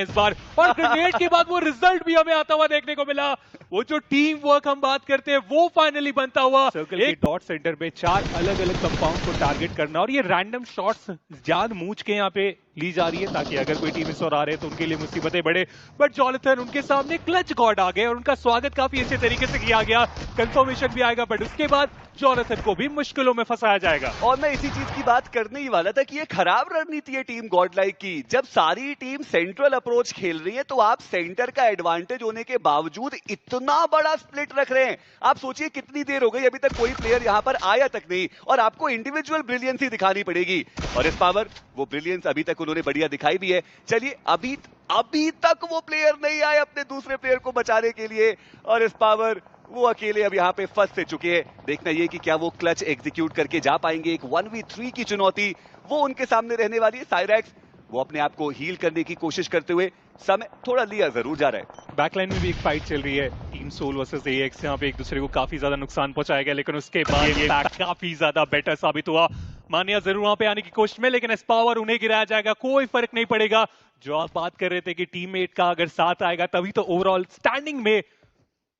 इस बार और ग्रेनेड के बाद वो रिजल्ट भी हमें आता हुआ देखने को मिला। वो जो टीम वर्क हम बात करते हैं वो फाइनली बनता हुआ। सर्कल के डॉट सेंटर पे 4 अलग अलग कंपाउंड को टारगेट करना और ये रैंडम शॉट्स जानबूझ के यहाँ पे ली जा रही है ताकि अगर कोई टीम इस ओर आ रहे है तो उनके लिए मुसीबतें बढ़े। बट जॉनथन उनके सामने क्लच गॉड आ गए और उनका स्वागत काफी अच्छे तरीके से किया गया। कंफर्मेशन भी आएगा बट उसके बाद जॉनथन को भी मुश्किलों में फंसाया जाएगा। और मैं इसी चीज की बात करने ही वाला था कि ये खराब रणनीति है टीम गॉडलाइक की। जब सारी टीम सेंट्रल अप्रोच खेल रही है तो आप सेंटर का एडवांटेज होने के बावजूद इतना बड़ा स्प्लिट रख रहे हैं। आप सोचिए कितनी देर हो गई, अभी तक कोई प्लेयर यहाँ पर आया तक नहीं और आपको इंडिविजुअल ब्रिलियंस ही दिखानी पड़ेगी। और इस पावर वो ब्रिलियंस अभी तक उन्होंने बढ़िया दिखाई भी है। चलिए अभी तक वो प्लेयर नहीं आए अपने दूसरे प्लेयर को बचाने के लिए और इस पावर वो अकेले अब यहाँ पे फंस से चुके हैं। देखना ये कि क्या वो क्लच एग्जीक्यूट करके जा पाएंगे। एक 1v3 की चुनौती वो उनके सामने रहने वाली है। साइरैक्स वो अपने आप को हील करने की कोशिश करते हुए समय थोड़ा लिया जरूर जा रहा है। बैकलाइन में भी एक फाइट चल रही है, टीम सोल वर्सेस एएक्स। यहाँ पे एक दूसरे को काफी ज्यादा नुकसान पहुंचाया गया लेकिन उसके बाद ये काफी ज्यादा बेटर साबित हुआ। मानिया जरूर वहां पे आने की कोशिश में लेकिन इस पावर उन्हें गिराया जाएगा, कोई फर्क नहीं पड़ेगा। जो आप बात कर रहे थे कि टीममेट का अगर साथ आएगा तभी तो ओवरऑल स्टैंडिंग में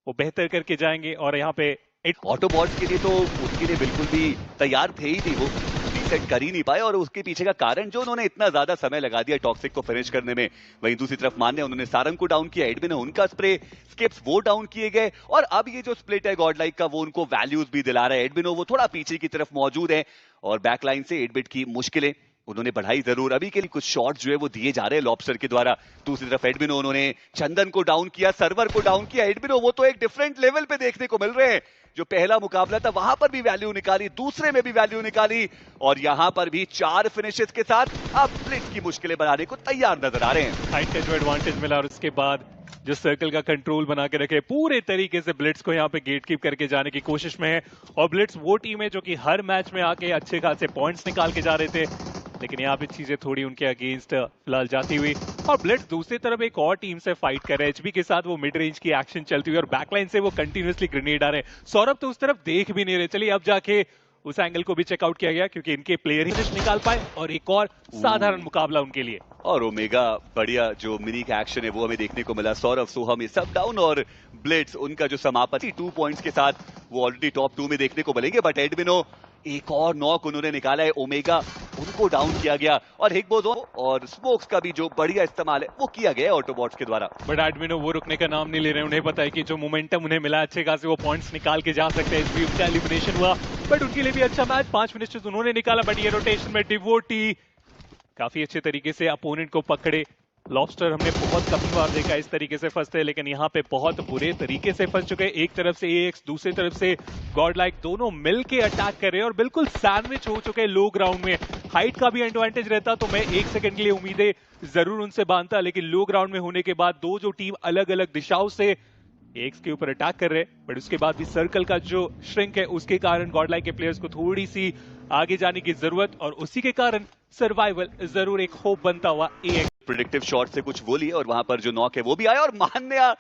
वो बेहतर करके जाएंगे। और यहाँ पे ऑटोबॉट्स के लिए तो उसके लिए बिल्कुल भी तैयार थे ही नहीं, वो रीसेट कर ही नहीं पाए और उसके पीछे का कारण जो उन्होंने इतना ज्यादा समय लगा दिया टॉक्सिक को फिनिश करने में। वहीं दूसरी तरफ मान्य उन्होंने सारंग को डाउन किया, एडमिन ने उनका स्प्रे, स्किप्स वो डाउन किए गए और अब ये जो स्प्लिट है गॉडलाइक का वो उनको वैल्यूज भी दिला रहा है। एडमिनो वो थोड़ा पीछे की तरफ मौजूद है और बैकलाइन से 8 बिट की मुश्किलें उन्होंने बढ़ाई जरूर। अभी के लिए कुछ शॉट जो है वो दिए जा रहे हैं लॉबस्टर के द्वारा। दूसरी तरफ एडमिनो उन्होंने चंदन को डाउन किया, सर्वर को डाउन किया। एडमिनो वो तो एक डिफरेंट लेवल पे देखने को मिल रहे हैं। जो पहला मुकाबला था वहां पर भी वैल्यू निकाली, दूसरे में भी वैल्यू निकाली और यहां पर भी 4 फिनिशेस के साथ अब ब्लिट्स की मुश्किलें बनाने को तैयार नजर आ रहे हैं। हाइट का जो एडवांटेज मिला और उसके बाद जो सर्कल का कंट्रोल बना के रखे पूरे तरीके से ब्लिट्स को यहाँ पे गेट कीप करके जाने की कोशिश में है। और ब्लिट्स वो टीम है जो कि हर मैच में आके अच्छे खासे पॉइंट्स निकाल के जा रहे थे लेकिन यहाँ पे चीजें थोड़ी उनके अगेंस्ट फिलहाल जाती हुई। और ब्लिट्स दूसरी तरफ एक और टीम से फाइट कर रहे हैं, एचबी के साथ वो मिड रेंज की एक्शन चलती हुई और बैकलाइन से वो कंटिन्यूअसली ग्रेनेड आ रहे हैं। सौरभ तो उस तरफ देख भी नहीं रहे। चलिए अब जाके उस एंगल को भी चेकआउट किया गया क्योंकि इनके प्लेयर ही निकाल पाए और एक और साधारण मुकाबला उनके लिए। और ओमेगा बढ़िया जो मिनी का एक्शन है वो हमें देखने को मिला। सौरभ सोहम ये सब डाउन और ब्लिट्स उनका जो समापति 2 पॉइंट्स के साथ वो ऑलरेडी टॉप 2 में देखने को मिलेंगे। बट एडमिनो एक और नॉक उन्होंने निकाला है, ओमेगा उनको डाउन किया गया और हिगबोजो और स्मोक्स का भी जो बढ़िया इस्तेमाल है वो किया गया ऑटोबॉट्स के द्वारा। बट एडमिनो वो रुकने का नाम नहीं ले रहे। उन्हें पता है कि जो मोमेंटम उन्हें मिला अच्छे खासे वो पॉइंट्स निकाल के जा सकते हैं। इसलिए उनका एलिमिनेशन हुआ बट उनके लिए भी अच्छा मैच, 5 फिनिशेस उन्होंने निकाला। बट ये रोटेशन में डिवोटी काफी अच्छे तरीके से अपोनेंट को पकड़े। लॉबस्टर हमने बहुत कम बार देखा इस तरीके से फंसते लेकिन यहाँ पे बहुत बुरे तरीके से फंस चुके हैं। एक तरफ से एएक्स, दूसरी तरफ से गॉडलाइक, दोनों मिलके अटैक कर रहे हैं और बिल्कुल सैंडविच हो चुके हैं लो ग्राउंड में। हाइट का भी एडवांटेज रहता तो मैं 1 सेकंड के लिए उम्मीदें जरूर उनसे बांधता लेकिन लो ग्राउंड में होने के बाद दो जो टीम अलग अलग दिशाओं से एक्स के ऊपर अटैक कर रहे हैं बट उसके बाद भी सर्कल का जो श्रिंक है उसके कारण गॉडलाइक के प्लेयर्स को थोड़ी सी आगे जाने की जरूरत और उसी के कारण सर्वाइवल जरूर एक होप बनता हुआ एएक्स। प्रेडिक्टिव शॉट से कुछ वो लिए और वहां पर जो नॉक है वो भी आया और मान्या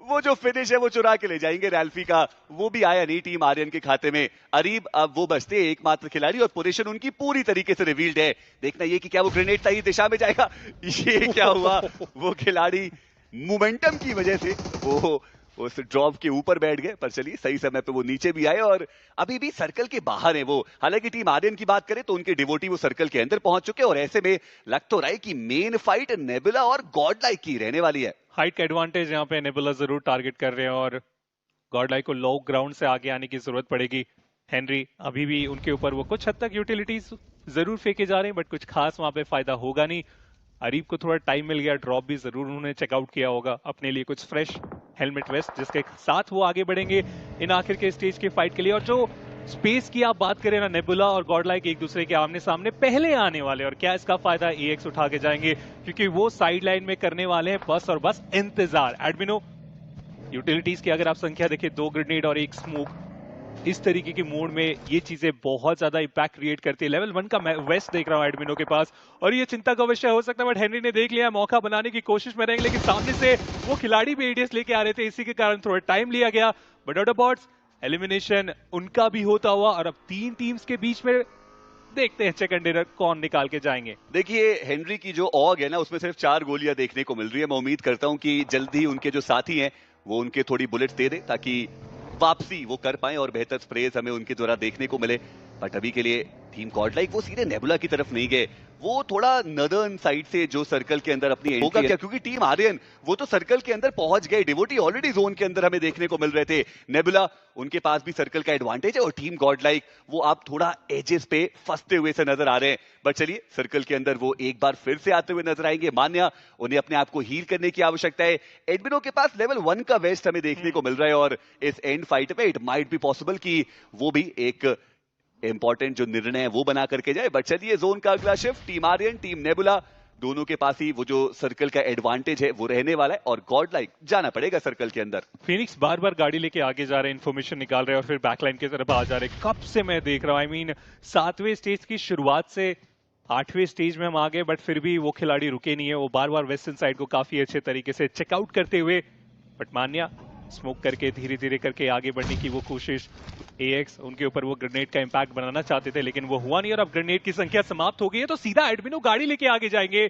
वो जो फिनिश है वो चुरा के ले जाएंगे रैल्फी का, वो भी आया नहीं टीम आर्यन के खाते में। अरीब अब वो बचते एकमात्र खिलाड़ी और पोजीशन उनकी पूरी तरीके से रिवील्ड है। देखना ये कि क्या वो ग्रेनेड सही दिशा में जाएगा। ये क्या हुआ, वो खिलाड़ी मोमेंटम की वजह से वो उस ड्रॉप के ऊपर बैठ गए पर चलिए सही समय पे वो नीचे भी आए और अभी भी सर्कल के बाहर है वो। हालांकि टीम आर्यन की बात करें तो उनके डिवोटी वो सर्कल के अंदर पहुंच चुके और ऐसे में लग तो रहा है कि मेन फाइट नेबुला और गॉडलाइक की रहने वाली है। हाइट का एडवांटेज यहाँ पे नेबुला जरूर टारगेट कर रहे हैं और गॉडलाइक को लो ग्राउंड से आगे आने की जरूरत पड़ेगी। हेनरी अभी भी उनके ऊपर वो कुछ हद तक यूटिलिटीज जरूर फेंके जा रहे हैं बट कुछ खास वहां पे फायदा होगा नहीं। अरीब को थोड़ा टाइम मिल गया, ड्रॉप भी जरूर उन्होंने चेकआउट किया होगा अपने लिए कुछ फ्रेश हेलमेट वेस्ट जिसके साथ वो आगे बढ़ेंगे इन आखिर के स्टेज की फाइट के लिए। और जो स्पेस की आप बात करें ना, नेबुला और गॉडलाइक एक दूसरे के आमने सामने पहले आने वाले और क्या इसका फायदा एएक्स उठा के जाएंगे क्योंकि वो साइड लाइन में करने वाले हैं बस और बस इंतजार। एडमिनो यूटिलिटीज की अगर आप संख्या देखें 2 ग्रेनेड और 1 स्मोक, इस तरीके के मोड में ये चीजें बहुत ज्यादा इंपैक्ट क्रिएट करती है। लेवल 1 का मैं वेस्ट देख रहा हूं एडमिनो के पास और ये चिंता का विषय हो सकता है बट हेनरी ने देख लिया, मौका बनाने की कोशिश में रहेंगे लेकिन सामने से वो खिलाड़ी भी एडीएस लेके आ रहे थे, इसी के कारण थोड़ा टाइम लिया गया। बट ऑटोबॉट्स एलिमिनेशन उनका भी होता हुआ और अब 3 टीम्स के बीच में देखते हैं चिकन डिनर कौन निकाल के जाएंगे। देखिए हेनरी की जो ऑग है ना उसमें सिर्फ 4 गोलियां देखने को मिल रही है। मैं उम्मीद करता हूं कि जल्दी उनके जो साथी हैं वो उनके थोड़ी बुलेट्स दे दे ताकि वापसी वो कर पाए और बेहतर स्प्रेज हमें उनके द्वारा देखने को मिले। बट अभी के लिए टीम गॉडलाइक वो सीधे नेबुला की तरफ नहीं गए, वो थोड़ा नदर्न साइड से जो सर्कल के अंदर अपनी होगा क्या, क्योंकि टीम आर्यन वो तो सर्कल के अंदर पहुंच गए, डिवोटी ऑलरेडी जोन के अंदर हमें देखने को मिल रहे थे। नेबुला उनके पास भी सर्कल का एडवांटेज है और टीम गॉडलाइक वो आप थोड़ा एजेस पे फंसते हुए से नजर आ रहे हैं। बट चलिए सर्कल के अंदर वो एक बार फिर से आते हुए नजर आएंगे। मान्या उन्हें अपने आप को हील करने की आवश्यकता है। एडमिनो के पास लेवल 1 का वेस्ट हमें देखने को मिल रहा है और इस एंड फाइट में इट माइट बी पॉसिबल कि वो भी एक इंपॉर्टेंट जो निर्णय है वो बना करके जाए। बट चलिए जोन का अगला shift team Aryan team Nebula दोनों के पास ही वो जो सर्कल का एडवांटेज है वो रहने वाला है और गॉड लाइक जाना पड़ेगा सर्कल के अंदर। फिनिक्स बार बार गाड़ी लेके आगे जा रहे हैं, इन्फॉर्मेशन निकाल रहे हैं और फिर बैकलाइन की तरफ आ जा रहे हैं। कब से मैं देख रहा हूं, आई मीन 7वें स्टेज की शुरुआत से 8वें स्टेज में हम आ गए बट फिर भी वो खिलाड़ी रुके नहीं है। वो बार बार वेस्टर्न साइड को काफी अच्छे तरीके से चेकआउट करते हुए, बट मान्या स्मोक करके धीरे धीरे करके आगे बढ़ने की वो कोशिश। एएक्स उनके ऊपर वो ग्रेनेड का इंपैक्ट बनाना चाहते थे लेकिन वो हुआ नहीं और अब ग्रेनेड की संख्या समाप्त हो गई है तो सीधा एडमिनो गाड़ी लेके आगे जाएंगे।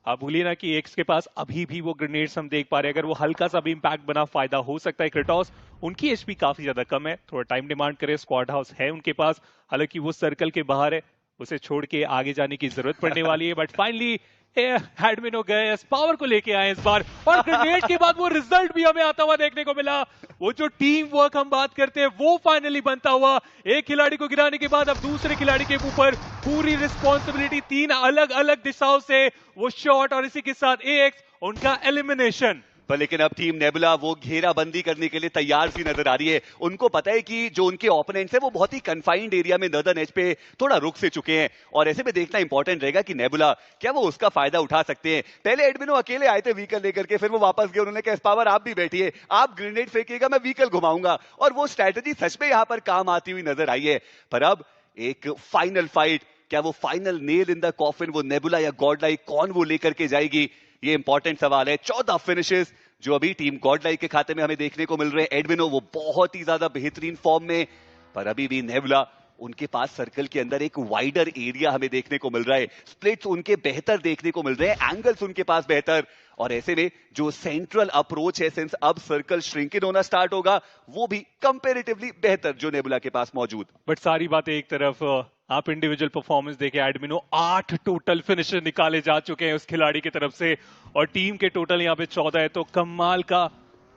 आप भूलिए ना कि एक्स के पास अभी भी वो ग्रेनेड्स हम देख पा रहे हैं, अगर वो हल्का सा भी इंपैक्ट बना फायदा हो सकता है। क्रेटोस उनकी एचपी काफी ज्यादा कम है, थोड़ा टाइम डिमांड करे। स्क्वाड हाउस है उनके पास, हालांकि वो सर्कल के बाहर है, उसे छोड़ के आगे जाने की जरूरत पड़ने वाली है। बट फाइनली एडमिनो गए, पावर को लेके आए इस बार और ग्रेनेड के बाद वो रिजल्ट भी हमें आता हुआ देखने को मिला। वो जो टीम वर्क हम बात करते हैं वो फाइनली बनता हुआ। एक खिलाड़ी को गिराने के बाद अब दूसरे खिलाड़ी के ऊपर पूरी रिस्पॉन्सिबिलिटी, 3 अलग अलग दिशाओं से वो शॉट और इसी के साथ एएक्स उनका एलिमिनेशन। पर लेकिन अब टीम नेबुला वो घेराबंदी करने के लिए तैयार सी नजर आ रही है। उनको पता है कि जो उनके ओपोनेंट्स है वो बहुत ही कन्फाइंड एरिया में नदर्न एज पे थोड़ा रुक से चुके हैं और ऐसे में देखना इंपॉर्टेंट रहेगा कि नेबुला क्या वो उसका फायदा उठा सकते हैं। पहले एडमिनो अकेले आए थे व्हीकल लेकर के, फिर वो वापस गए, उन्होंने कहा पावर आप भी बैठिए, आप ग्रेनेड फेंकिएगा मैं व्हीकल घुमाऊंगा, और वो स्ट्रैटेजी सच में यहां पर काम आती हुई नजर आई है। पर अब एक फाइनल फाइट, क्या वो final nail in the coffin वो नेबुला या गॉडलाइक कौन वो लेकर के जाएगी, ये इंपॉर्टेंट सवाल है। 14 फिनिशेस जो अभी टीम गॉडलाइक के खाते में हमें देखने को मिल रहे हैं। एडमिनो वो बहुत ही ज्यादा बेहतरीन फॉर्म में, पर अभी भी नेबुला उनके पास सर्कल के अंदर एक वाइडर एरिया हमें देखने को मिल रहा है, स्प्लिट्स उनके बेहतर देखने को मिल रहे हैं, एंगल्स उनके पास बेहतर, और ऐसे में जो सेंट्रल अप्रोच है सिंस अब सर्कल श्रिंकिन होना स्टार्ट होगा वो भी कंपैरेटिवली बेहतर जो नेबुला के पास मौजूद। बट सारी बातें एक तरफ, आप इंडिविजुअल परफॉर्मेंस देखे, एडमिनो 8 टोटल फिनिशर निकाले जा चुके हैं उस खिलाड़ी की तरफ से और टीम के टोटल यहाँ पे 14 है, तो कमाल का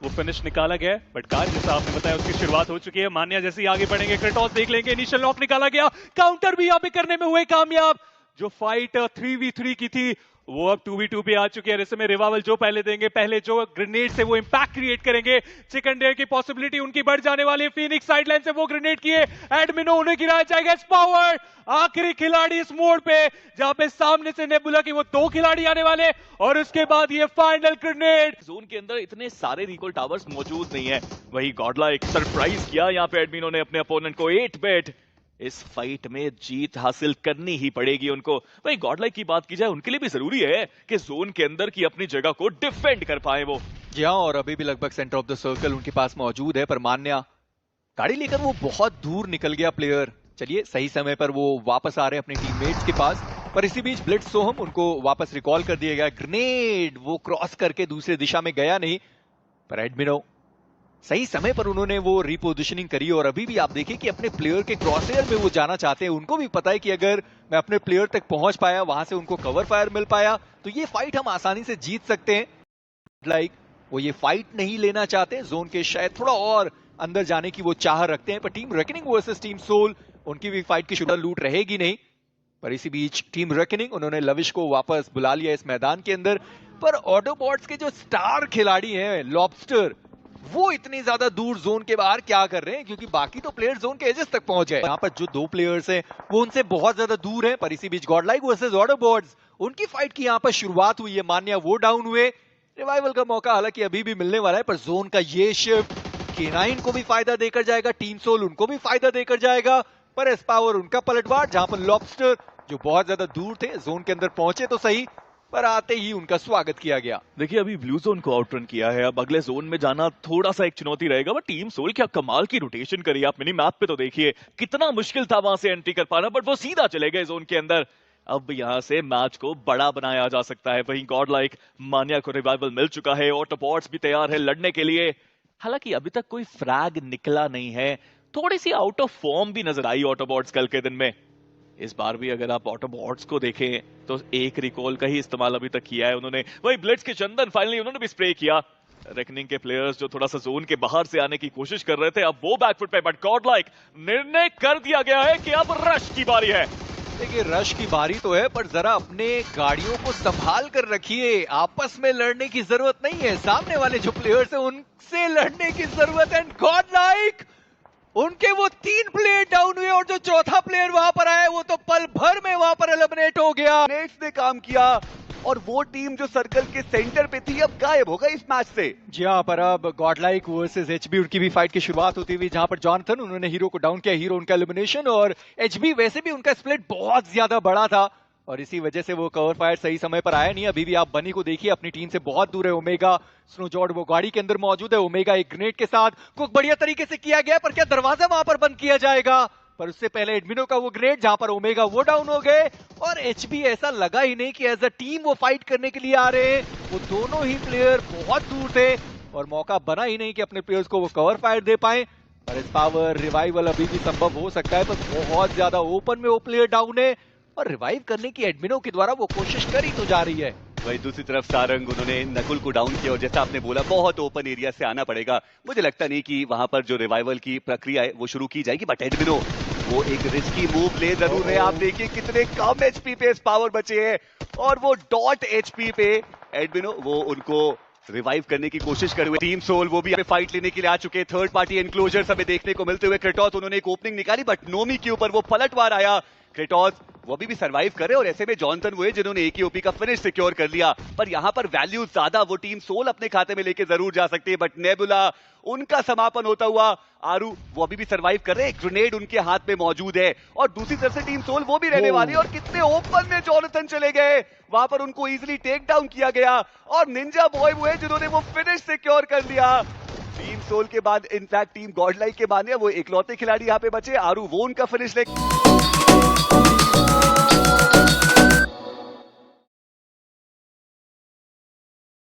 वो फिनिश निकाला गया है। बट कार जैसा आपने बताया उसकी शुरुआत हो चुकी है। मान्या जैसे ही आगे बढ़ेंगे, क्रेटोस देख लेंगे, इनिशियल लॉक निकाला गया, काउंटर भी यहाँ पे करने में हुए कामयाब। जो फाइट 3v3 की थी वो अब 2v2 पे आ चुकी है। ऐसे में रिवाइवल जो पहले देंगे, पहले जो ग्रेनेड से वो इंपैक्ट क्रिएट करेंगे, चिकन डेयर की पॉसिबिलिटी उनकी बढ़ जाने वाली है। फिनिक्स साइडलाइन से वो ग्रेनेड किए, एडमिनो उन्हें गिराया जाएगा। पावर आखिरी खिलाड़ी इस मोड पे जहां पे सामने से नेबुला की वो 2 खिलाड़ी आने वाले और उसके बाद ये फाइनल ग्रेनेड। जोन के अंदर इतने सारे रिकॉल टावर्स मौजूद नहीं है, वही गॉडला एक सरप्राइज किया यहाँ पे एडमिनो ने अपने अपोनेंट को 8 बेट। इस फाइट में जीत हासिल करनी ही पड़ेगी उनको। भाई गॉडलाइक की बात की जाए, उनके लिए भी जरूरी है कि जोन के अंदर की अपनी जगह को डिफेंड कर पाए वो। जी हाँ, और अभी भी लगभग सेंटर ऑफ द सर्कल उनके पास मौजूद है, पर मान्या गाड़ी लेकर वो बहुत दूर निकल गया प्लेयर। चलिए सही समय पर वो वापस आ रहे हैं अपने टीममेट्स के पास, पर इसी बीच ब्लिट्ज सोहम उनको वापस रिकॉल कर दिया गया। ग्रेनेड वो क्रॉस करके दूसरे दिशा में गया नहीं, पर एडमिनो सही समय पर उन्होंने वो रिपोजिशनिंग करी और अभी भी आप देखिए कि अपने प्लेयर के क्रॉसएयर में वो जाना चाहते हैं। उनको भी पता है कि अगर मैं अपने प्लेयर तक पहुंच पाया, वहां से उनको कवर फायर मिल पाया, तो ये फाइट हम आसानी से जीत सकते हैं। लाइक वो ये फाइट नहीं लेना चाहते, जोन के शायद थोड़ा और अंदर जाने की वो चाह रखते हैं। पर team Reckoning versus team Soul, उनकी भी फाइट की शुरुआत लूट रहेगी नहीं। पर इसी बीच टीम रेकनिंग उन्होंने लविश को वापस बुला लिया इस मैदान के अंदर। पर ऑटोबॉट्स के जो स्टार खिलाड़ी हैं लॉबस्टर, वो इतनी ज्यादा दूर जोन के बाहर क्या कर रहे हैं, क्योंकि बाकी तो प्लेयर जोन के एजेस तक पहुंच गए। यहाँ पर जो 2 प्लेयर्स हैं वो उनसे बहुत ज्यादा दूर हैं। पर इसी बीच गॉडलाइक वर्सेस ऑटोबॉट्स, उनकी फाइट की यहाँ पर शुरुआत हुई है। मान्या वो डाउन हुए, रिवाइवल का मौका हालांकि अभी भी मिलने वाला है, पर जोन का ये शिफ्ट K9 को भी फायदा देकर जाएगा, टीम सोल उनको भी फायदा देकर जाएगा। पर एस पावर उनका पलटवार, जहां पर लॉबस्टर जो बहुत ज्यादा दूर थे जोन के अंदर पहुंचे तो सही, पर आते ही उनका स्वागत किया गया। देखिए अभी ब्लू जोन को आउटरन किया है, अब अगले जोन में जाना थोड़ा सा एक चुनौती रहेगा। बट टीम सोल क्या कमाल की रोटेशन करी, आप मिनी मैप पे तो देखिए कितना मुश्किल था वहां से एंट्री कर पाना, बट वो सीधा चले गए जोन के अंदर। अब यहां से मैच को बड़ा बनाया जा सकता है। वहीं गॉड लाइक मान्या को रिवाइवल मिल चुका है, ऑटोबॉट्स भी तैयार है लड़ने के लिए। हालांकि अभी तक कोई फ्रैग निकला नहीं है, थोड़ी सी आउट ऑफ फॉर्म भी नजर आई ऑटोबॉट्स कल के दिन में। इस बार भी अगर आप ऑटोबॉट्स को देखें तो एक रिकॉल का ही इस्तेमाल अभी तक किया है उन्होंने। वही ब्लिट्स के चंदन फाइनली उन्होंने भी स्प्रे किया। रेकनिंग के प्लेयर्स जो थोड़ा सा जोन के बाहर से आने की कोशिश कर रहे थे, अब वो बैकफुट पे, बट गॉड लाइक निर्णय कर दिया गया है कि अब रश की बारी है। देखिए रश की बारी तो है, पर जरा अपने गाड़ियों को संभाल कर रखिए। आपस में लड़ने की जरूरत नहीं है, सामने वाले जो प्लेयर्स हैं उनसे लड़ने की जरूरत है। गॉड लाइक उनके वो 3 प्लेयर डाउन हुए और जो चौथा प्लेयर वहां पर आया वो तो पल भर में वहां पर एलिमिनेट हो गया। नेट्स ने काम किया और वो टीम जो सर्कल के सेंटर पे थी अब गायब हो गई इस मैच से। जी हाँ, पर अब गॉडलाइक वर्सेस एचबी उनकी भी फाइट की शुरुआत होती हुई, जहां पर जॉनथन उन्होंने हीरो को डाउन किया, हीरो उनका एलिमिनेशन, और एचबी वैसे भी उनका स्प्लिट बहुत ज्यादा बड़ा था और इसी वजह से वो कवर फायर सही समय पर आया नहीं। अभी भी आप बनी को देखिए, अपनी टीम से बहुत दूर है। ओमेगा स्नोजॉर्ड वो गाड़ी के अंदर मौजूद है, ओमेगा एक ग्रेनेड के साथ कुछ बढ़िया तरीके से किया गया, पर क्या दरवाजा वहां पर बंद किया जाएगा? पर उससे पहले एडमिनो का वो ग्रेड जहां पर ओमेगा वो डाउन हो गए, और एचबी ऐसा लगा ही नहीं कि एज अ टीम वो फाइट करने के लिए आ रहे हैं। वो दोनों ही प्लेयर बहुत दूर थे और मौका बना ही नहीं कि अपने प्लेयर्स को वो कवर फायर दे पाए। पर इस पावर रिवाइवल अभी भी संभव हो सकता है, पर बहुत ज्यादा ओपन में वो प्लेयर डाउन है और रिवाइव करने की एडमिनो के द्वारा वो कोशिश करी तो जा रही है। वही दूसरी तरफ सारंग उन्होंने नकुल को डाउन किया और जैसा आपने बोला बहुत ओपन एरिया से आना पड़ेगा। मुझे लगता नहीं कि वहां पर जो रिवाइवल की प्रक्रिया है वो शुरू की जाएगी, बट एडमिनो वो एक रिस्की मूव ले जरूर रहे। आप देखिए कितने कम एचपी पे इस पावर बचे हैं और वो डॉट एचपी पे एडमिनो वो उनको रिवाइव करने की कोशिश कर हुए। टीम सोल वो भी फाइट लेने के लिए आ चुके। थर्ड पार्टी एनक्लोजर हमें देखने को मिलते हुए। क्रेटोस उन्होंने एक ओपनिंग निकाली बट नोमी के ऊपर वो पलटवार आया। क्रेटोस वो अभी भी सरवाइव करे और ऐसे में जॉनथन हुए जिन्होंने एकेओपी का फिनिश सिक्योर कर लिया। पर यहां पर वैल्यू ज्यादा वो टीम सोल अपने खाते में लेके जरूर जा सकती है, बट नेबुला उनका समापन होता हुआ। आरू वो अभी भी सरवाइव कर रहे हैं, ग्रेनेड उनके हाथ में मौजूद है और दूसरी तरफ से टीम सोल वो भी रहने वाली है। और कितने ओपन में जॉनथन चले गए, वहां पर उनको इजीली टेक डाउन किया गया और निंजा बॉय हुए जिन्होंने वो फिनिश सिक्योर कर लिया। टीम सोल के बाद इनफैक्ट टीम गॉडलाइक के माने वो इकलौते खिलाड़ी यहाँ पे बचे। आरू वो उनका फिनिश ले